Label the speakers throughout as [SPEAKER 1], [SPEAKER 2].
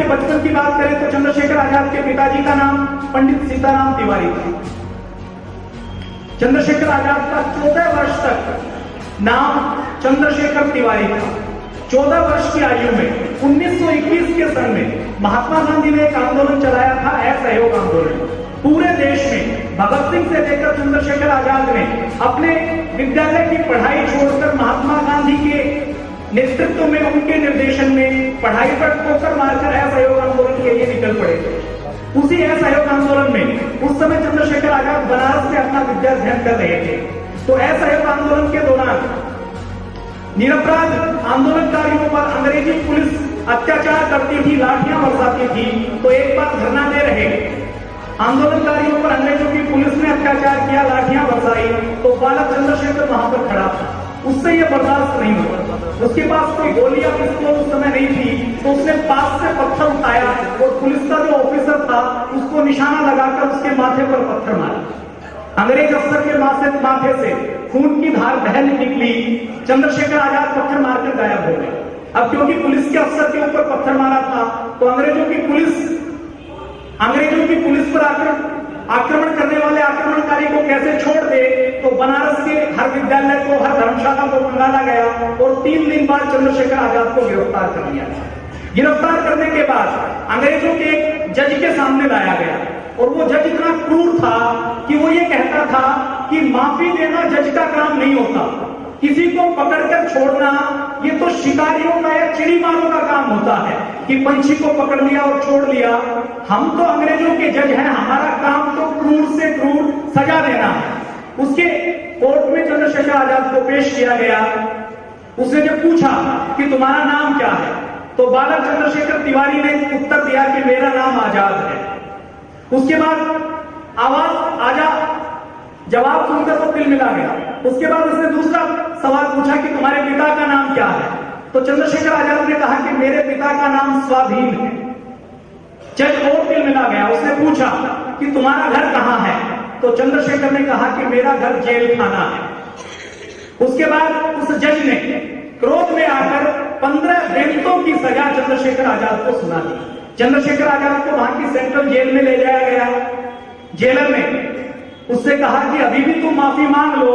[SPEAKER 1] के बचपन की बात करें तो चंद्रशेखर आजाद के पिताजी का नाम पंडित सीताराम तिवारी था। चंद्रशेखर आजाद का 14 वर्ष तक नाम चंद्रशेखर तिवारी था। 14 वर्ष की आयु में 1921 के सन में महात्मा गांधी ने एक आंदोलन चलाया था, असहयोग आंदोलन। पूरे देश में भगत सिंह से लेकर चंद्रशेखर आजाद ने अपने विद्यालय की पढ़ाई छोड़कर महात्मा गांधी के नेतृत्व में, उनके निर्देशन में पढ़ाई पर ठोकर मारकर असहयोग आंदोलन के लिए निकल पड़े थे। उसी असहयोग आंदोलन में उस समय चंद्रशेखर आजाद बनारस से अपना विद्या अध्ययन कर रहे थे। तो असहयोग आंदोलन के दौरान निरपराध आंदोलनकारियों पर अंग्रेजी पुलिस अत्याचार करती थी, लाठियां बरसाती थी। तो एक बार धरना दे रहे आंदोलनकारियों पर अंग्रेजों की पुलिस ने अत्याचार किया, लाठियां बरसाई। तो बालक चंद्रशेखर वहां पर खड़ा था, उससे यह बर्दाश्त नहीं हुआ। उसके पास कोई गोली या पिस्तौल उस समय नहीं थी, तो उसने पास से पत्थर उठाया और पुलिस का जो ऑफिसर था उसको निशाना लगाकर उसके माथे पर पत्थर मारा। अंग्रेज अफसर के माथे से खून की धार बह निकली। चंद्रशेखर आजाद पत्थर मारकर गायब हो गए। अब क्योंकि पुलिस के अफसर के ऊपर पत्थर मारा था, तो अंग्रेजों की पुलिस पर आक्रमण करने वाले आक्रमणकारी को कैसे छोड़ दे, तो बनारस के हर विद्यालय को, हर धर्मशाला को मंगाला गया और 3 दिन बाद चंद्रशेखर आजाद को गिरफ्तार कर लिया। गिरफ्तार करने के बाद अंग्रेजों के एक जज के सामने लाया गया और वो जज इतना क्रूर था कि वो ये कहता था कि माफी देना जज का काम नहीं होता, किसी को पकड़कर छोड़ना ये तो शिकारियों का या चिड़ीमारों का काम होता है कि पंछी को पकड़ लिया और छोड़ लिया। हम तो अंग्रेजों के जज हैं, हमारा काम तो क्रूर से क्रूर सजा देना है। उसके कोर्ट में चंद्रशेखर आजाद को पेश किया गया। उसने जब पूछा कि तुम्हारा नाम क्या है, तो बालक चंद्रशेखर तिवारी ने उत्तर दिया कि मेरा नाम आजाद है। उसके बाद आवाज आजाद, जवाब सुनकर तो दिल मिला गया। उसके बाद उसने दूसरा सवाल पूछा कि तुम्हारे पिता का नाम क्या है, तो चंद्रशेखर आजाद ने कहा कि मेरे पिता का नाम स्वाधीन है। जज और दिल मिला गया। उसने पूछा कि तुम्हारा घर कहां है, तो चंद्रशेखर ने कहा कि मेरा घर जेल खाना है। उसके बाद उस जज ने क्रोध में आकर 15 बेंतों की सजा चंद्रशेखर आजाद को सुना दी। चंद्रशेखर आजाद को वहां की सेंट्रल जेल में ले जाया गया। जेलर ने उससे कहा कि अभी भी तुम माफी मांग लो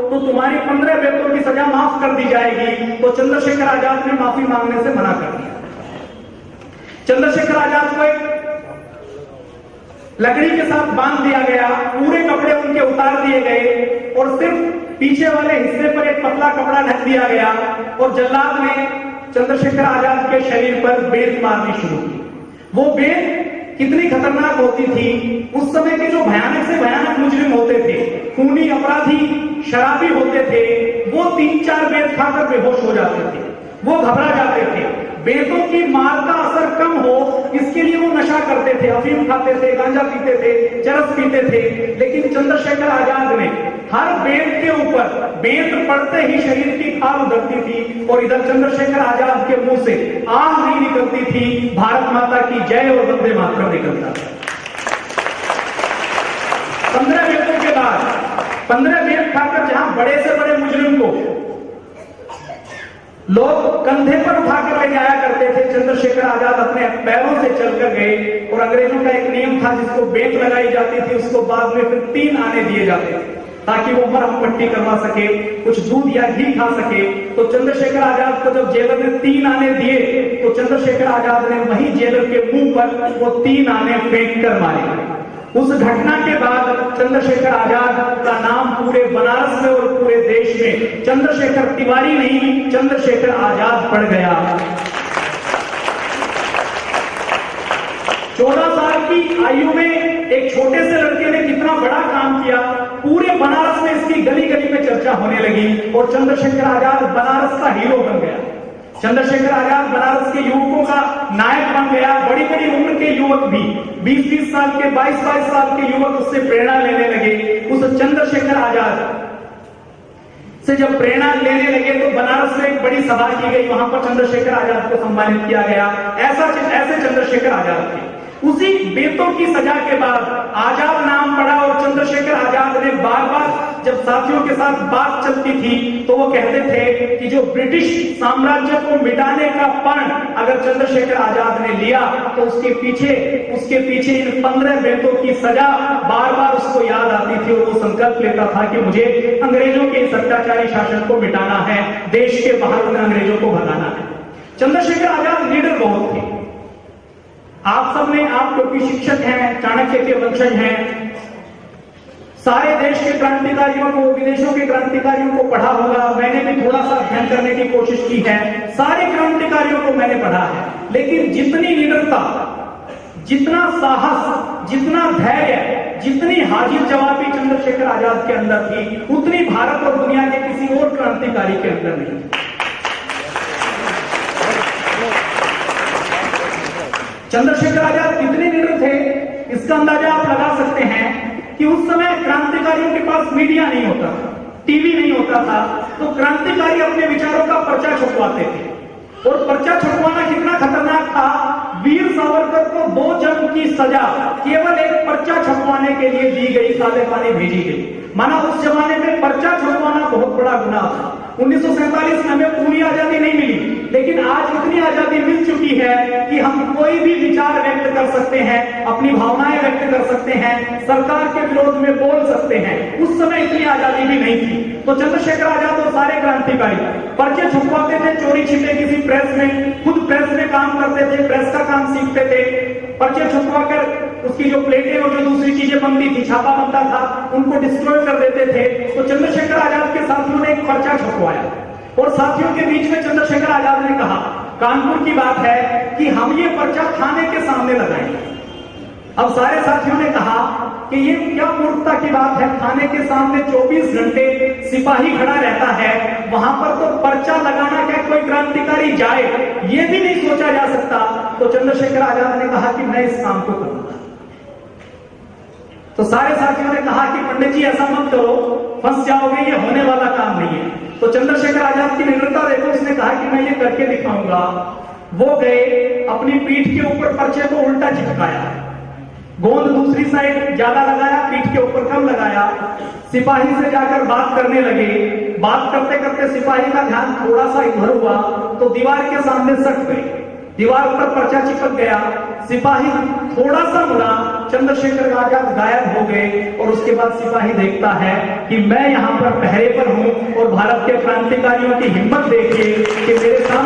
[SPEAKER 1] तो तुम्हारी 15 बेंतों की सजा माफ कर दी जाएगी। तो चंद्रशेखर आजाद ने माफी मांगने से मना कर दिया। चंद्रशेखर आजाद को एक लकड़ी के साथ बांध दिया गया, पूरे कपड़े उनके उतार दिए गए और सिर्फ पीछे वाले हिस्से पर एक पतला कपड़ा ढक दिया गया और जल्लाद ने चंद्रशेखर आजाद के शरीर पर बेत मारनी शुरू की। वो बेत कितनी खतरनाक होती थी, उस समय के जो भयानक से भयानक मुजरिम होते थे, खूनी अपराधी, शराबी होते थे, वो 3-4 बेत खाकर बेहोश हो जाते थे, वो घबरा जाते थे। बेतों की मार का असर कम हो इसके लिए वो नशा करते थे, अफीम खाते थे, गांजा पीते थे, चरस पीते थे। लेकिन चंद्रशेखर आजाद ने हर बेत के ऊपर बेत पड़ते ही शरीर की खाल उधरती थी और इधर चंद्रशेखर आजाद के मुंह से आह नहीं निकलती थी, भारत माता की जय और वंदे मातरम निकलता था। 15 बेतों के बाद 15 बेत खाकर जहां बड़े से बड़े मुजरिम को लोग कंधे पर उठाकर ले जाया करते थे, चंद्रशेखर आजाद अपने पैरों से चलकर गए। और अंग्रेजों का एक नियम था, जिसको बेत लगाई जाती थी उसको बाद में फिर 3 आने दिए जाते थे ताकि वो मरहम पट्टी करवा सके, कुछ दूध या घी खा सके। तो चंद्रशेखर आजाद को जब जेलर ने 3 आने दिए तो चंद्रशेखर आजाद ने वही जेलर के मुंह पर वो 3 आने फेंक कर मारे। उस घटना के बाद चंद्रशेखर आजाद का नाम पूरे बनारस में और पूरे देश में चंद्रशेखर तिवारी नहीं, चंद्रशेखर आजाद पड़ गया। 14 साल की आयु में एक छोटे से लड़के ने कितना बड़ा काम किया, पूरे बनारस में इसकी गली गली में चर्चा होने लगी और चंद्रशेखर आजाद बनारस का हीरो बन गया। चंद्रशेखर आजाद बनारस के युवकों का नायक बन गया। बड़ी बड़ी उम्र के युवक भी 20-20 साल के, 22-22 साल के युवक उससे प्रेरणा लेने लगे। उस चंद्रशेखर आजाद से जब प्रेरणा लेने लगे तो बनारस में एक बड़ी सभा की गई, वहां पर चंद्रशेखर आजाद को सम्मानित किया गया। ऐसे चंद्रशेखर आजाद थे। उसी बेतों की सजा के बाद आजाद नाम पड़ा और चंद्रशेखर आजाद ने बार बार जब साथियों के साथ बात चलती थी तो वो कहते थे कि जो ब्रिटिश साम्राज्य को मिटाने का पण अगर चंद्रशेखर आजाद ने लिया तो उसके पीछे इन 15 बेतों की सजा बार बार उसको याद आती थी और वो संकल्प लेता था कि मुझे अंग्रेजों के इस अत्याचारी शासन को मिटाना है, देश के बाहर उन अंग्रेजों को भगाना है। चंद्रशेखर आजाद लीडर बहुत थे। आप सब ने, आप क्योंकि शिक्षक हैं, चाणक्य के वंशज हैं, सारे देश के क्रांतिकारियों को, विदेशों के क्रांतिकारियों को पढ़ा होगा। मैंने भी थोड़ा सा अध्ययन करने की कोशिश की है, सारे क्रांतिकारियों को मैंने पढ़ा है, लेकिन जितनी निडरता, जितना साहस, जितना धैर्य, जितनी हाजिर जवाबी चंद्रशेखर आजाद के अंदर थी, उतनी भारत और दुनिया के किसी और क्रांतिकारी के अंदर नहीं। चंद्रशेखर आजाद कितने निडर थे, इसका अंदाजा आप लगा सकते हैं कि उस समय क्रांतिकारियों के पास मीडिया नहीं होता था, टीवी नहीं होता था, तो क्रांतिकारी अपने विचारों का पर्चा छपवाते थे। और पर्चा छपवाना कितना खतरनाक था, वीर सावरकर को 2 जंग की सजा केवल एक पर्चा छपवाने के लिए दी गई, काले पानी भेजी गई। माना उस जमाने में पर्चा छपवाना बहुत बड़ा गुनाह था। 1947 में हमें पूरी आजादी नहीं मिली, लेकिन आज इतनी आजादी मिल चुकी है कि हम कोई भी विचार व्यक्त कर सकते हैं, अपनी भावनाएं व्यक्त कर सकते हैं, सरकार के विरोध में बोल सकते हैं। उस समय इतनी आजादी भी नहीं थी। तो चंद्रशेखर आजाद और सारे क्रांतिकारी पर्चे छुपवाते थे चोरी छिपे किसी प्रेस में, खुद प्रेस में काम करते थे, प्रेस का काम सीखते थे, पर्चे छुपवाकर उसकी जो प्लेटें और जो दूसरी चीजें बनती थी, छापा बनता था, उनको डिस्ट्रॉय कर देते थे। तो चंद्रशेखर आजाद के साथियों ने एक पर्चा छपवाया और साथियों के बीच में चंद्रशेखर आजाद ने कहा, कानपुर की बात है कि हम ये पर्चा थाने के सामने लगाएंगे। अब सारे साथियों ने कहा कि ये क्या मूर्खता की बात है, थाने के सामने 24 घंटे सिपाही खड़ा रहता है, वहां पर तो पर्चा लगाना क्या कोई क्रांतिकारी जाए, ये भी नहीं सोचा जा सकता। तो चंद्रशेखर आजाद ने कहा कि मैं इस काम को करूंगा। तो सारे साथियों ने कहा कि पंडित जी ऐसा मत करो, फंस जाओगे, ये होने वाला काम नहीं है। तो चंद्रशेखर आजाद की निडरता देखो, उसने कहा कि मैं ये करके दिखाऊंगा। वो गए, अपनी पीठ के ऊपर पर्चे को उल्टा चिपकाया, गोंद दूसरी साइड ज्यादा लगाया, पीठ के ऊपर कम लगाया, सिपाही से जाकर बात करने लगे। बात करते करते सिपाही का ध्यान थोड़ा सा इधर हुआ तो दीवार के सामने सट गई, दीवार पर पर्चा चिपक गया, सिपाही थोड़ा सा मुड़ा, चंद्रशेखर आजाद गायब हो गए। और उसके बाद सिपाही देखता है कि मैं यहां पर पहरे पर हूं और भारत के क्रांतिकारियों की हिम्मत देखिए कि मेरे साथ